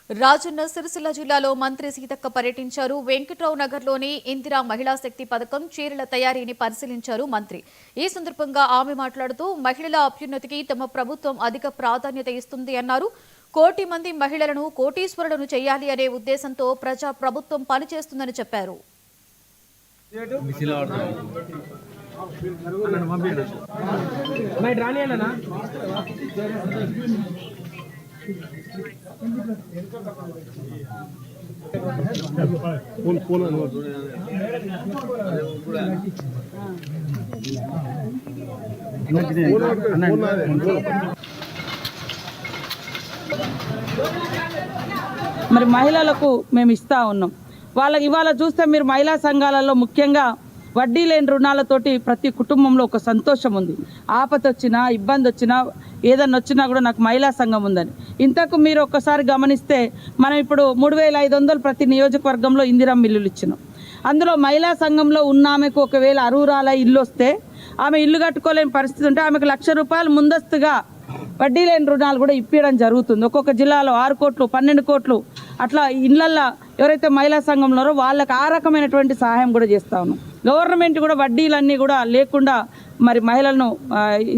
రాజన్న సిరిసిల్ల జిల్లాలో మంత్రి సీతక్క పర్యటించారు. వెంకట్రావు నగర్లోని ఇందిరా మహిళా శక్తి పథకం చీరల తయారీని పరిశీలించారు మంత్రి. ఈ సందర్భంగా ఆమె మాట్లాడుతూ మహిళల అభ్యున్నతికి తమ ప్రభుత్వం అధిక ప్రాధాన్యత ఇస్తుంది అన్నారు. 1 కోటి మంది మహిళలను కోటీశ్వరులను చేయాలి అనే ఉద్దేశంతో ప్రజా ప్రభుత్వం పనిచేస్తుందని చెప్పారు. మరి మహిళలకు మేము ఇస్తా ఉన్నాం. వాళ్ళకి ఇవాళ చూస్తే మీరు మహిళా సంఘాలలో ముఖ్యంగా వడ్డీ లేని రుణాలతోటి ప్రతి కుటుంబంలో ఒక సంతోషం ఉంది. ఆపద వచ్చినా ఇబ్బంది వచ్చినా ఏదన్నా వచ్చినా కూడా నాకు మహిళా సంఘం ఉందని. ఇంతకు మీరు ఒక్కసారి గమనిస్తే మనం ఇప్పుడు 3500 ప్రతి నియోజకవర్గంలో ఇందిరమ్మ ఇల్లులు ఇచ్చినాం. అందులో మహిళా సంఘంలో ఉన్న ఆమెకు ఒకవేళ అర్హురాల ఇల్లు వస్తే ఆమె ఇల్లు కట్టుకోలేని పరిస్థితి ఉంటే ఆమెకు ₹1,00,000 ముందస్తుగా వడ్డీ లేని రుణాలు కూడా ఇప్పించడం జరుగుతుంది. ఒక్కొక్క జిల్లాలో 6 కోట్లు 12 కోట్లు అట్లా ఇళ్లల్లో ఎవరైతే మహిళా సంఘంలో ఉన్నారో వాళ్ళకి ఆ రకమైనటువంటి సహాయం కూడా చేస్తా ఉన్నాం. గవర్నమెంట్ కూడా వడ్డీలన్నీ కూడా లేకుండా మరి మహిళలను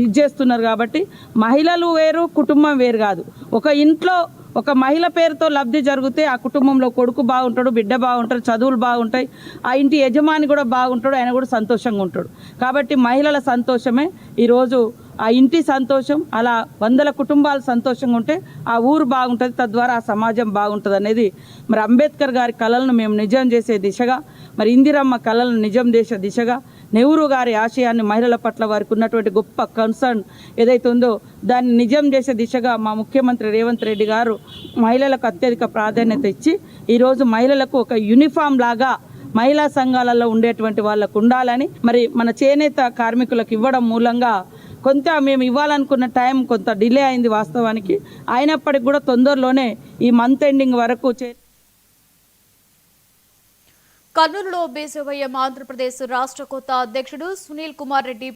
ఇచ్చేస్తున్నారు. కాబట్టి మహిళలు వేరు కుటుంబం వేరు కాదు. ఒక ఇంట్లో ఒక మహిళ పేరుతో లబ్ధి జరిగితే ఆ కుటుంబంలో కొడుకు బాగుంటాడు, బిడ్డ బాగుంటాడు, చదువులు బాగుంటాయి, ఆ ఇంటి యజమాని కూడా బాగుంటాడు, ఆయన కూడా సంతోషంగా ఉంటాడు. కాబట్టి మహిళల సంతోషమే ఈరోజు ఆ ఇంటి సంతోషం. అలా 100 కుటుంబాలు సంతోషంగా ఉంటే ఆ ఊరు బాగుంటుంది, తద్వారా ఆ సమాజం బాగుంటుంది అనేది మరి అంబేద్కర్ గారి కళలను మేము నిజం చేసే దిశగా, మరి ఇందిరమ్మ కళలను నిజం చేసే దిశగా, నెహ్రూ గారి ఆశయాన్ని మహిళల పట్ల వారికి ఉన్నటువంటి గొప్ప కన్సర్న్ ఏదైతే ఉందో దాన్ని నిజం చేసే దిశగా మా ముఖ్యమంత్రి రేవంత్ రెడ్డి గారు మహిళలకు అత్యధిక ప్రాధాన్యత ఇచ్చి ఈరోజు మహిళలకు ఒక యూనిఫామ్ లాగా మహిళా సంఘాలలో ఉండేటువంటి వాళ్ళకు ఉండాలని మరి మన చేనేత కార్మికులకు ఇవ్వడం మూలంగా కొంత మేము ఇవ్వాలనుకున్న టైం కొంత డిలే అయింది వాస్తవానికి. అయినప్పటికీ కూడా తొందరలోనే ఈ మంత్ ఎండింగ్ వరకు కర్నూలులో బీజేవైఎం ఆంధ్రప్రదేశ్ రాష్ట్ర కొత్త అధ్యక్షుడు సునీల్ కుమార్ రెడ్డి